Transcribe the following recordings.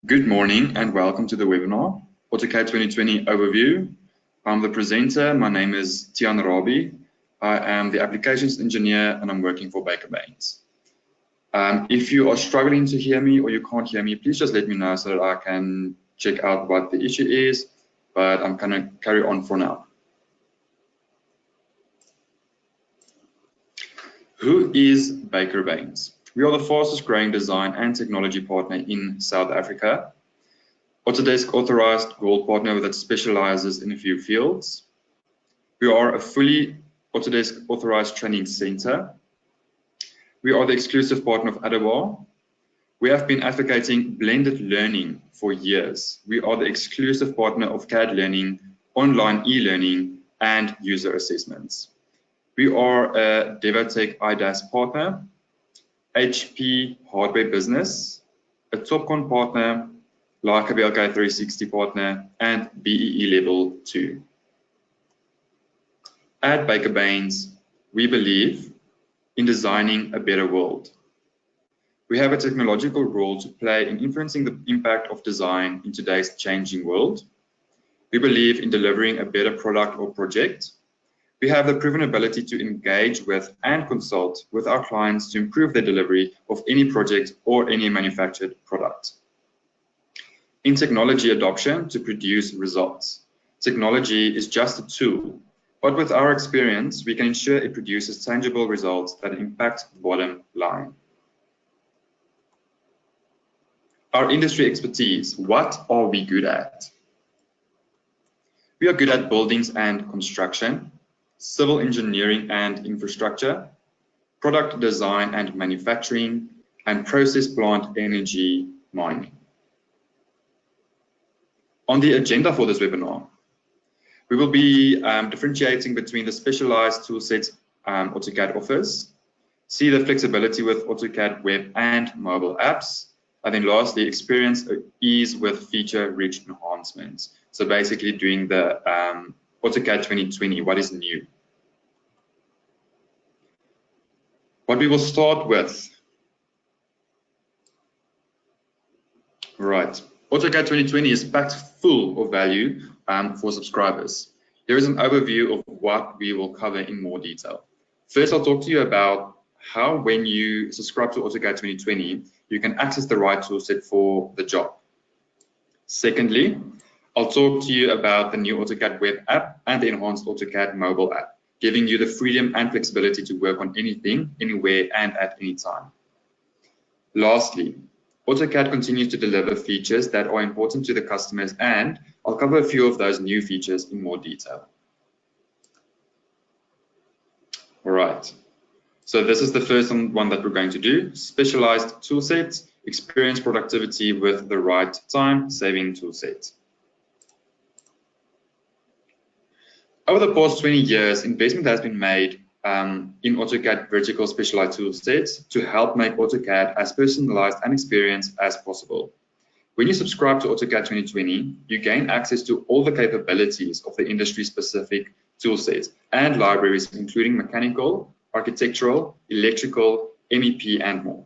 Good morning and welcome to the webinar, AutoCAD 2020 Overview. I'm the presenter. My name is Tian Rabi. I am the Applications Engineer and I'm working for Baker Baynes. If you are struggling to hear me or you can't hear me, please just let me know so that I can check out what the issue is, but I'm going to carry on for now. Who is Baker Baynes? We are the fastest growing design and technology partner in South Africa. Autodesk authorized gold partner that specializes in a few fields. We are a fully Autodesk authorized training center. We are the exclusive partner of Adobe. We have been advocating blended learning for years. We are the exclusive partner of CAD learning, online e-learning, and user assessments. We are a DWG IDAS partner, HP hardware business, a TopCon partner, like a BLK 360 partner, and BEE level 2. At Baker Baynes, we believe in designing a better world. We have a technological role to play in influencing the impact of design in today's changing world. We believe in delivering a better product or project. We have the proven ability to engage with and consult with our clients to improve the delivery of any project or any manufactured product. In technology adoption to produce results. Technology is just a tool, but with our experience, we can ensure it produces tangible results that impact the bottom line. Our industry expertise, what are we good at? We are good at buildings and construction, civil engineering and infrastructure, product design and manufacturing, and process plant energy mining. On the agenda for this webinar, we will be differentiating between the specialized toolsets AutoCAD offers, see the flexibility with AutoCAD web and mobile apps, and then lastly, experience ease with feature-rich enhancements. So basically doing the AutoCAD 2020, what is new? What we will start with, right, AutoCAD 2020 is packed full of value for subscribers. Here is an overview of what we will cover in more detail. First, I'll talk to you about how when you subscribe to AutoCAD 2020, you can access the right toolset for the job. Secondly, I'll talk to you about the new AutoCAD web app and the enhanced AutoCAD mobile app, giving you the freedom and flexibility to work on anything, anywhere, and at any time. Lastly, AutoCAD continues to deliver features that are important to the customers, and I'll cover a few of those new features in more detail. All right, so this is the first one that we're going to do, specialized toolsets, experience productivity with the right time-saving toolset. Over the past 20 years, investment has been made in AutoCAD vertical specialized toolsets to help make AutoCAD as personalized and experienced as possible. When you subscribe to AutoCAD 2020, you gain access to all the capabilities of the industry-specific toolsets and libraries, including mechanical, architectural, electrical, MEP, and more.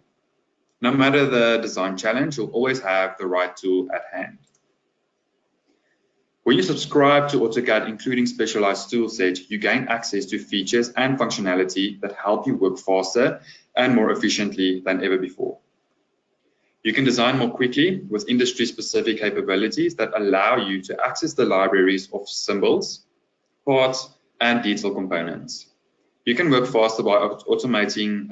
No matter the design challenge, you'll always have the right tool at hand. When you subscribe to AutoCAD, including specialized toolsets, you gain access to features and functionality that help you work faster and more efficiently than ever before. You can design more quickly with industry-specific capabilities that allow you to access the libraries of symbols, parts, and detail components. You can work faster by automating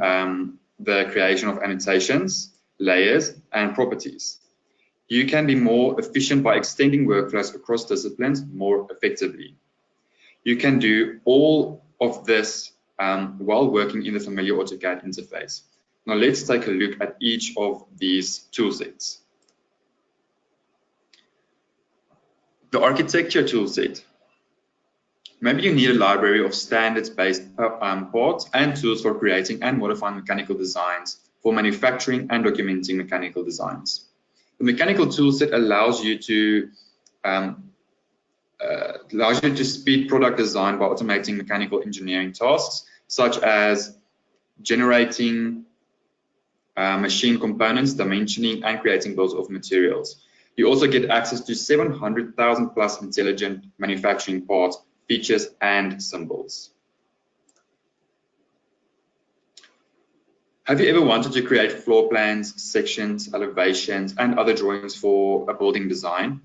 the creation of annotations, layers, and properties. You can be more efficient by extending workflows across disciplines more effectively. You can do all of this while working in the familiar AutoCAD interface. Now let's take a look at each of these toolsets. The architecture toolset. Maybe you need a library of standards-based parts and tools for creating and modifying mechanical designs for manufacturing and documenting mechanical designs. The mechanical toolset allows you to speed product design by automating mechanical engineering tasks, such as generating machine components, dimensioning, and creating bills of materials. You also get access to 700,000 plus intelligent manufacturing parts, features, and symbols. Have you ever wanted to create floor plans, sections, elevations, and other drawings for a building design?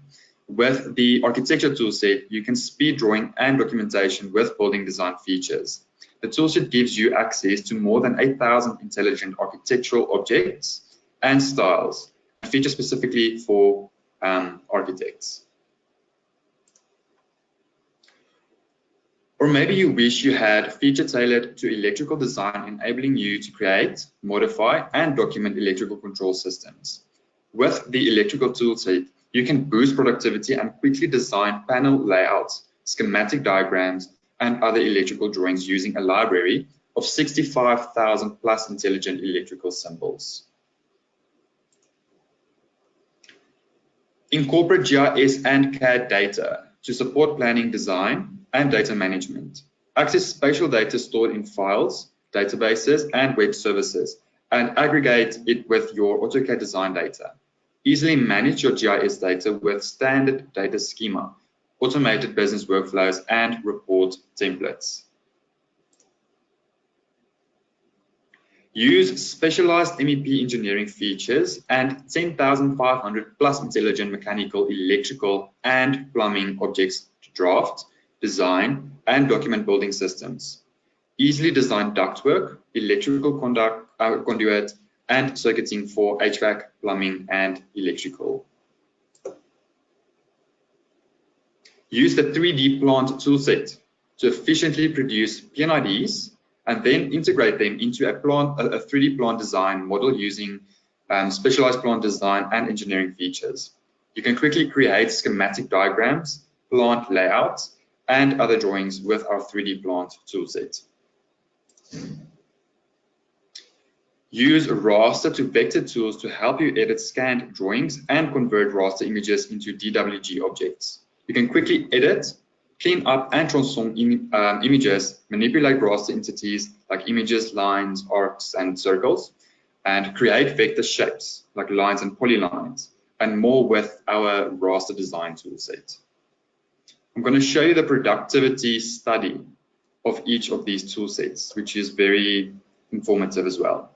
With the architecture toolset, you can speed drawing and documentation with building design features. The toolset gives you access to more than 8,000 intelligent architectural objects and styles, features specifically for architects. Or maybe you wish you had feature tailored to electrical design, enabling you to create, modify, and document electrical control systems. With the electrical toolset, you can boost productivity and quickly design panel layouts, schematic diagrams, and other electrical drawings using a library of 65,000 plus intelligent electrical symbols. Incorporate GIS and CAD data to support planning, design, and data management. Access spatial data stored in files, databases, and web services, and aggregate it with your AutoCAD design data. Easily manage your GIS data with standard data schema, automated business workflows, and report templates. Use specialized MEP engineering features and 10,500 plus intelligent mechanical, electrical, and plumbing objects to draft, design, and document building systems. Easily design ductwork, electrical conduit, and circuiting for HVAC, plumbing, and electrical. Use the 3D plant toolset to efficiently produce PNIDs and then integrate them into a 3D plant design model using specialized plant design and engineering features. You can quickly create schematic diagrams, plant layouts, and other drawings with our 3D plant toolset. Use raster to vector tools to help you edit scanned drawings and convert raster images into DWG objects. You can quickly edit, clean up, and transform images, manipulate raster entities like images, lines, arcs, and circles, and create vector shapes like lines and polylines, and more with our raster design toolset. I'm going to show you the productivity study of each of these toolsets, which is very informative as well.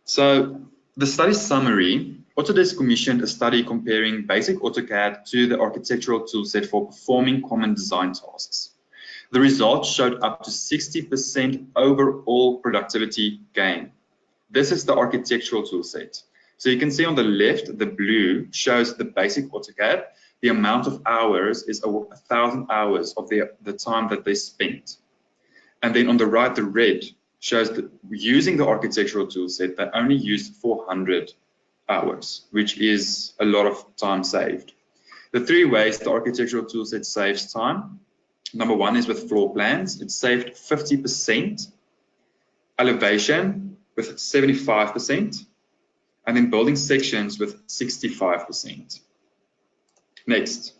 So the study summary, Autodesk commissioned a study comparing basic AutoCAD to the architectural toolset for performing common design tasks. The results showed up to 60% overall productivity gain. This is the architectural toolset. So you can see on the left, the blue shows the basic AutoCAD. The amount of hours is 1,000 hours of the time that they spent. And then on the right, the red shows that using the architectural toolset, they only used 400 hours, which is a lot of time saved. The three ways the architectural toolset saves time. Number one is with floor plans. It saved 50%. Elevation with 75%. And then building sections with 65%. Next,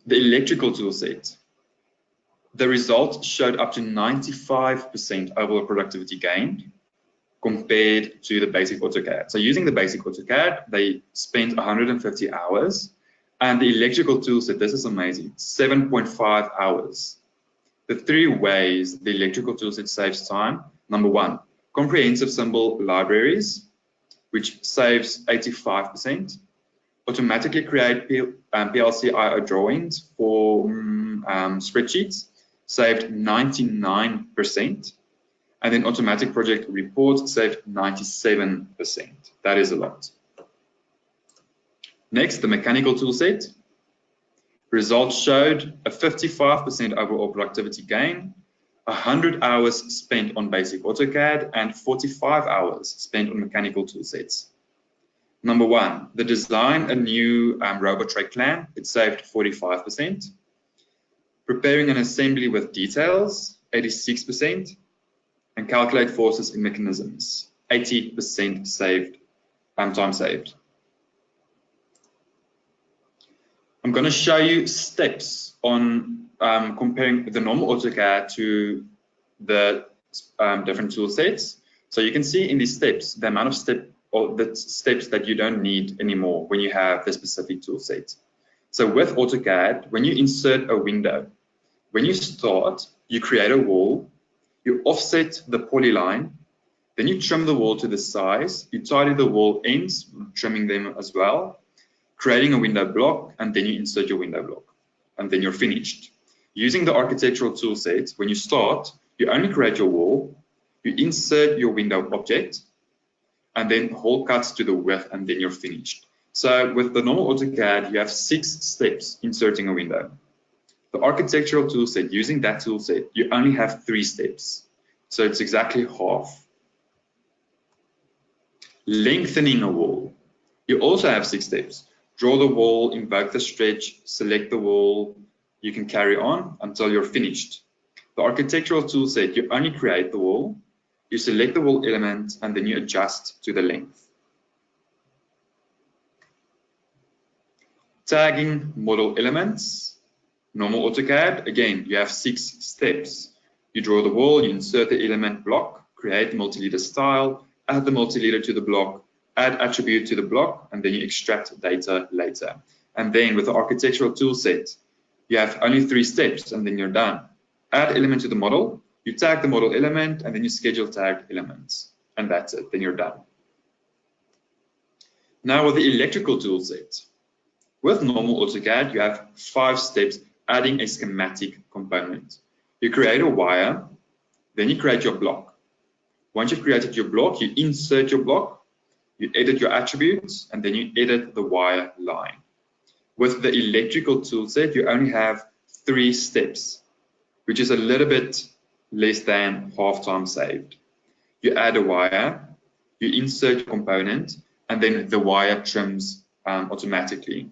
the electrical toolset. The results showed up to 95% overall productivity gain compared to the basic AutoCAD. So using the basic AutoCAD, they spent 150 hours, and the electrical toolset, this is amazing, 7.5 hours. The three ways the electrical toolset saves time. Number one, comprehensive symbol libraries, which saves 85%. Automatically create PLC IO drawings for spreadsheets, saved 99%. And then automatic project reports saved 97%. That is a lot. Next, the mechanical toolset. Results showed a 55% overall productivity gain, 100 hours spent on basic AutoCAD, and 45 hours spent on mechanical toolsets. Number one, the design a new robot tray clamp, it saved 45%. Preparing an assembly with details, 86%. And calculate forces in mechanisms, 80% saved, time saved. I'm going to show you steps on comparing the normal AutoCAD to the different tool sets. So you can see in these steps, the amount or the steps that you don't need anymore when you have the specific tool set. So with AutoCAD, when you insert a window, when you start, you create a wall, you offset the polyline, then you trim the wall to the size, you tidy the wall ends, trimming them as well, creating a window block, and then you insert your window block, and then you're finished. Using the architectural tool set, when you start, you only create your wall, you insert your window object, and then hole cuts to the width, and then you're finished. So with the normal AutoCAD, you have 6 steps inserting a window. The architectural tool set, using that tool set, you only have 3 steps. So it's exactly half. Lengthening a wall. You also have 6 steps. Draw the wall, invoke the stretch, select the wall. You can carry on until you're finished. The architectural tool set, you only create the wall, you select the wall element, and then you adjust to the length. Tagging model elements. Normal AutoCAD, again, you have 6 steps. You draw the wall, you insert the element block, create the multi-leader style, add the multi-leader to the block, add attribute to the block, and then you extract data later. And then with the architectural tool set, you have only 3 steps, and then you're done. Add element to the model, you tag the model element, and then you schedule tagged elements. And that's it, then you're done. Now with the electrical tool set. With normal AutoCAD, you have 5 steps adding a schematic component. You create a wire, then you create your block. Once you've created your block, you insert your block, you edit your attributes, and then you edit the wire line. With the electrical toolset, you only have 3 steps, which is a little bit less than half time saved. You add a wire, you insert your component, and then the wire trims automatically.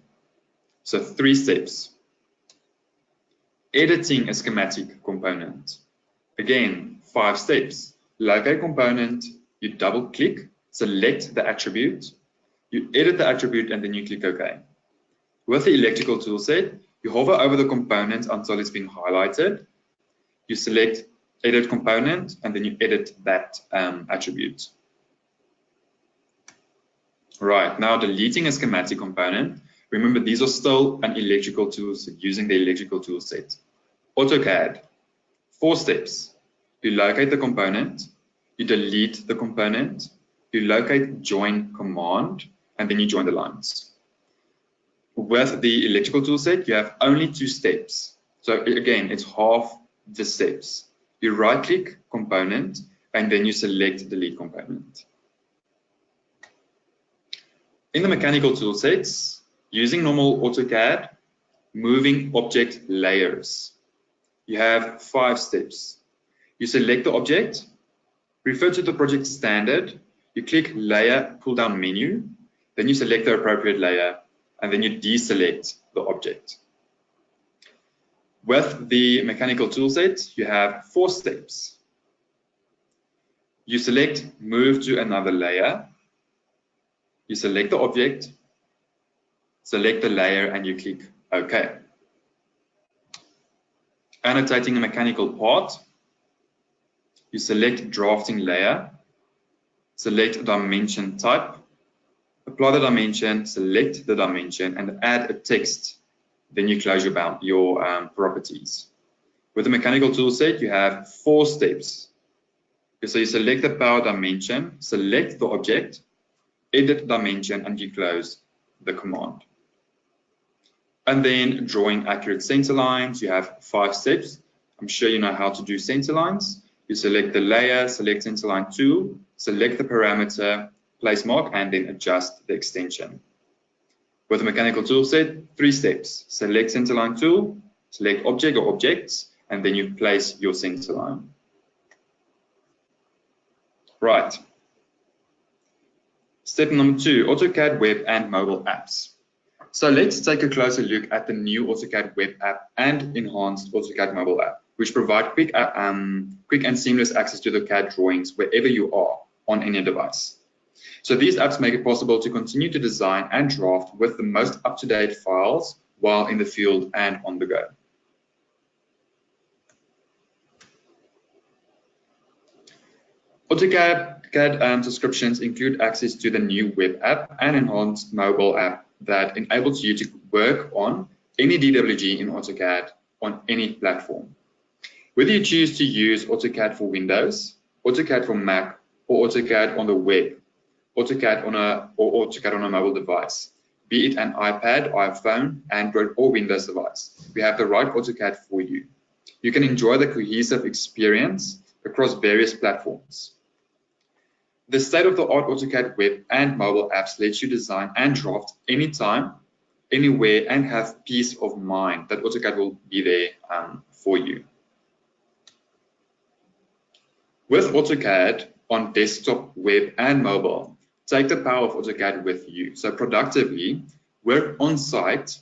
So 3 steps. Editing a schematic component. Again, 5 steps. Locate component, you double click, select the attribute, you edit the attribute, and then you click OK. With the electrical toolset, you hover over the component until it's been highlighted. You select edit component, and then you edit that attribute. Right, now deleting a schematic component. Remember, these are still an electrical toolset using the electrical toolset. AutoCAD, 4 steps. You locate the component, you delete the component, you locate join command, and then you join the lines. With the electrical toolset, you have only 2 steps. So again, it's half the steps. You right-click component, and then you select delete component. In the mechanical toolsets, using normal AutoCAD, moving object layers. You have 5 steps. You select the object, refer to the project standard, you click layer pull-down menu, then you select the appropriate layer, and then you deselect the object. With the mechanical toolset, you have 4 steps. You select move to another layer, you select the object, select the layer, and you click OK. Annotating a mechanical part, you select drafting layer, select dimension type, apply the dimension, select the dimension, and add a text. Then you close your properties. With the mechanical toolset, you have 4 steps. So you select the power dimension, select the object, edit dimension, and you close the command. And then drawing accurate center lines, you have 5 steps. I'm sure you know how to do center lines. You select the layer, select center line tool, select the parameter, place mark, and then adjust the extension. With the mechanical toolset, 3 steps. Select center line tool, select object or objects, and then you place your center line. Right. Step number 2, AutoCAD web and mobile apps. So let's take a closer look at the new AutoCAD web app and enhanced AutoCAD mobile app, which provide quick and seamless access to the CAD drawings wherever you are on any device. So these apps make it possible to continue to design and draft with the most up-to-date files while in the field and on the go. AutoCAD subscriptions include access to the new web app and enhanced mobile app that enables you to work on any DWG in AutoCAD on any platform. Whether you choose to use AutoCAD for Windows, AutoCAD for Mac, or AutoCAD on the web, AutoCAD on a mobile device, be it an iPad, iPhone, Android, or Windows device, we have the right AutoCAD for you. You can enjoy the cohesive experience across various platforms. The state-of-the-art AutoCAD web and mobile apps lets you design and draft anytime, anywhere, and have peace of mind that AutoCAD will be there for you. With AutoCAD on desktop, web, and mobile, take the power of AutoCAD with you. So productively, work on site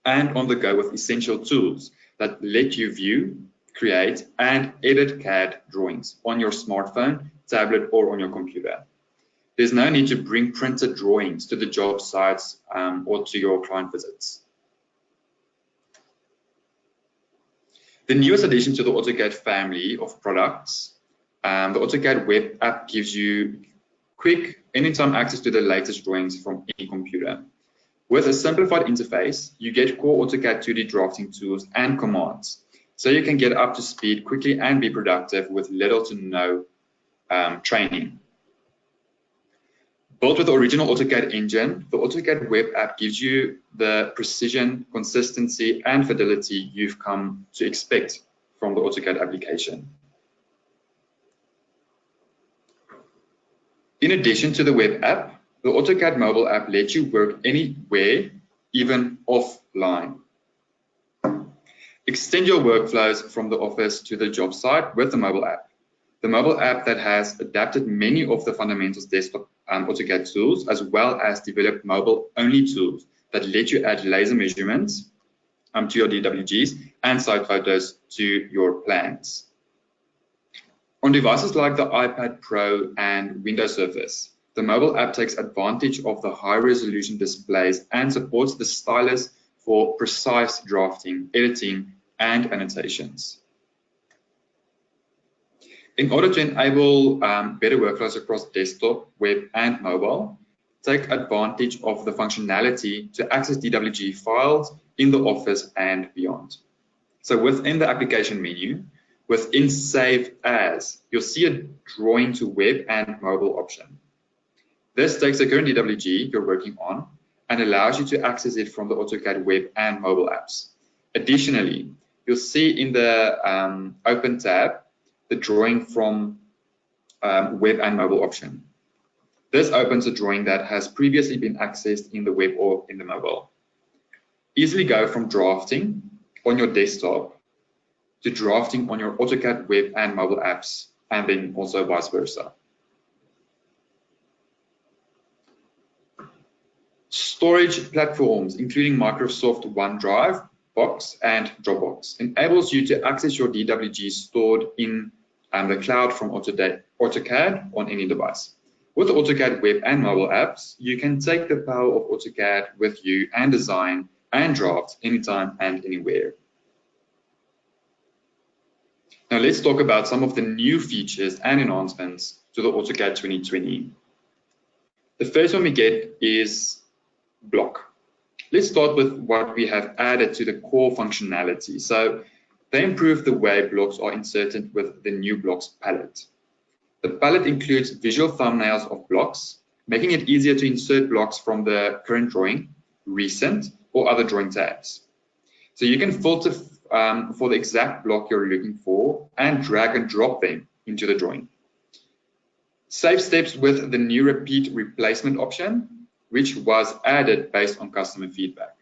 and on the go with essential tools that let you view, create, and edit CAD drawings on your smartphone, tablet, or on your computer. There's no need to bring printed drawings to the job sites or to your client visits. The newest addition to the AutoCAD family of products, the AutoCAD web app gives you quick, anytime access to the latest drawings from any computer. With a simplified interface, you get core AutoCAD 2D drafting tools and commands, so you can get up to speed quickly and be productive with little to no training. Built with the original AutoCAD engine, the AutoCAD web app gives you the precision, consistency, and fidelity you've come to expect from the AutoCAD application. In addition to the web app, the AutoCAD mobile app lets you work anywhere, even offline. Extend your workflows from the office to the job site with the mobile app. The mobile app that has adapted many of the fundamentals desktop AutoCAD tools, as well as developed mobile-only tools that let you add laser measurements to your DWGs and site photos to your plans. On devices like the iPad Pro and Windows Surface, the mobile app takes advantage of the high-resolution displays and supports the stylus for precise drafting, editing, and annotations. In order to enable better workflows across desktop, web, and mobile, take advantage of the functionality to access DWG files in the office and beyond. So within the application menu, within Save As, you'll see a drawing to web and mobile option. This takes the current DWG you're working on and allows you to access it from the AutoCAD web and mobile apps. Additionally, you'll see in the Open tab the drawing from web and mobile option. This opens a drawing that has previously been accessed in the web or in the mobile. Easily go from drafting on your desktop to drafting on your AutoCAD web and mobile apps, and then also vice versa. Storage platforms, including Microsoft OneDrive, Box, and Dropbox, enables you to access your DWG stored in the cloud from AutoCAD on any device. With the AutoCAD web and mobile apps, you can take the power of AutoCAD with you and design and draft anytime and anywhere. Now let's talk about some of the new features and enhancements to the AutoCAD 2020. The first one we get is block. Let's start with what we have added to the core functionality. So they improve the way blocks are inserted with the new blocks palette. The palette includes visual thumbnails of blocks, making it easier to insert blocks from the current drawing, recent, or other drawing tabs. So you can filter for the exact block you're looking for and drag and drop them into the drawing. Save steps with the new repeat replacement option, which was added based on customer feedback.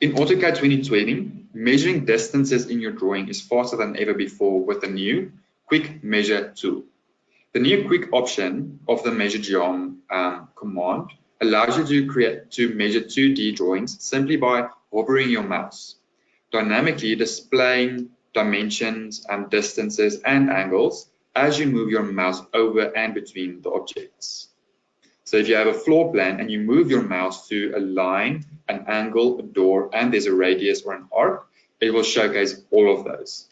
In AutoCAD 2020, measuring distances in your drawing is faster than ever before with the new Quick Measure tool. The new quick option of the Measure Geom command allows you to measure 2D drawings simply by hovering your mouse, dynamically displaying dimensions, distances, and angles as you move your mouse over and between the objects. So if you have a floor plan and you move your mouse to a line, an angle, a door, and there's a radius or an arc, it will showcase all of those.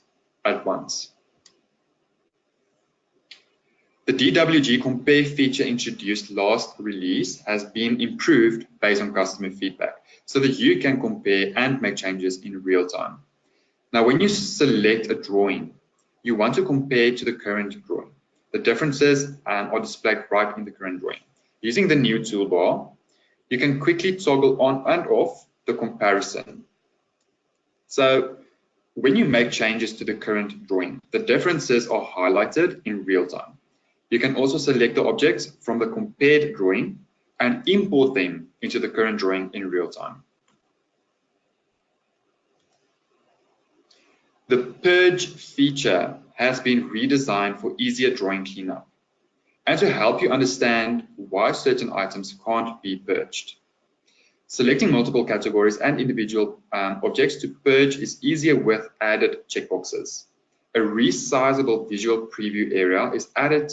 at once. The DWG Compare feature introduced last release has been improved based on customer feedback so that you can compare and make changes in real time. Now, when you select a drawing, you want to compare to the current drawing. The differences are displayed right in the current drawing. Using the new toolbar, you can quickly toggle on and off the comparison. So when you make changes to the current drawing, the differences are highlighted in real time. You can also select the objects from the compared drawing and import them into the current drawing in real time. The Purge feature has been redesigned for easier drawing cleanup and to help you understand why certain items can't be purged. Selecting multiple categories and individual objects to purge is easier with added checkboxes. A resizable visual preview area is added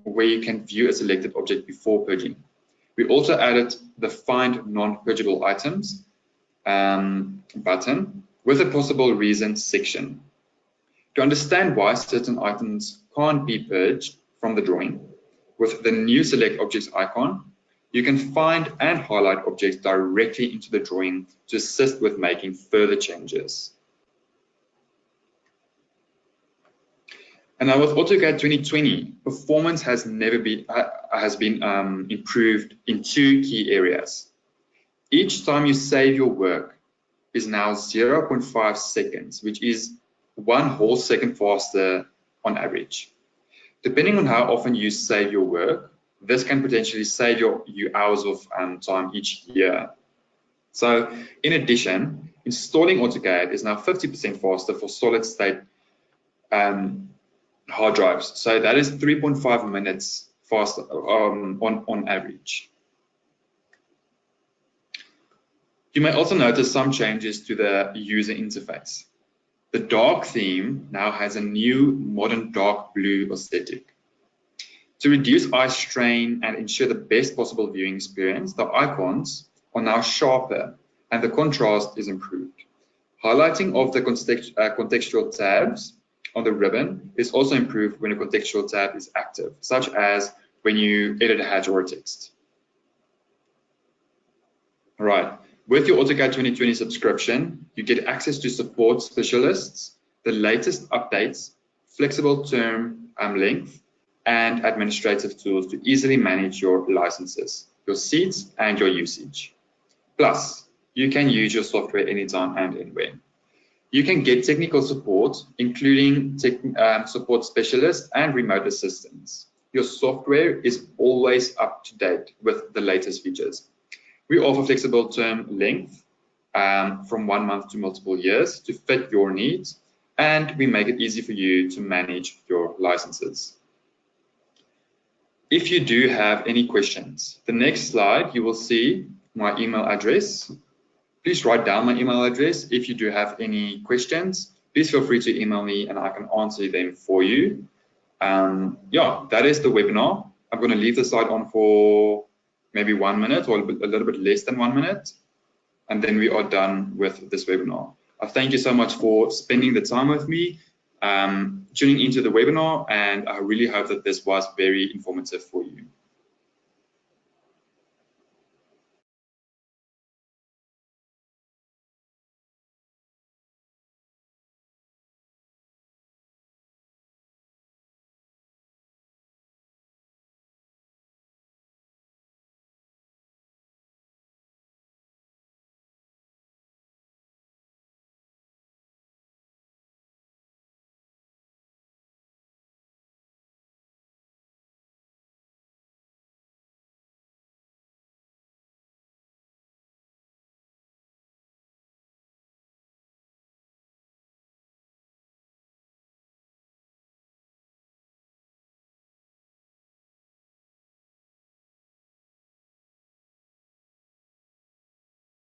where you can view a selected object before purging. We also added the Find Non-Purgeable Items button with a possible reasons section. To understand why certain items can't be purged from the drawing, with the new Select Objects icon, you can find and highlight objects directly into the drawing to assist with making further changes. And now with AutoCAD 2020, performance has been improved in two key areas. Each time you save your work is now 0.5 seconds, which is 1 whole second faster on average. Depending on how often you save your work, this can potentially save you hours of time each year. So in addition, installing AutoCAD is now 50% faster for solid state hard drives. So that is 3.5 minutes faster on average. You may also notice some changes to the user interface. The dark theme now has a new modern dark blue aesthetic. To reduce eye strain and ensure the best possible viewing experience, the icons are now sharper and the contrast is improved. Highlighting of the contextual tabs on the ribbon is also improved when a contextual tab is active, such as when you edit a hatch or a text. All right. With your AutoCAD 2020 subscription, you get access to support specialists, the latest updates, flexible term length, and administrative tools to easily manage your licenses, your seats, and your usage. Plus, you can use your software anytime and anywhere. You can get technical support, including support specialists and remote assistance. Your software is always up to date with the latest features. We offer flexible term length from 1 month to multiple years to fit your needs, and we make it easy for you to manage your licenses. If you do have any questions, the next slide you will see my email address. Please write down my email address. If you do have any questions, please feel free to email me and I can answer them for you. Yeah, that is the webinar. I'm going to leave the slide on for maybe 1 minute or a little bit less than 1 minute, and then we are done with this webinar. I thank you so much for spending the time with me, tuning into the webinar, and I really hope that this was very informative for you.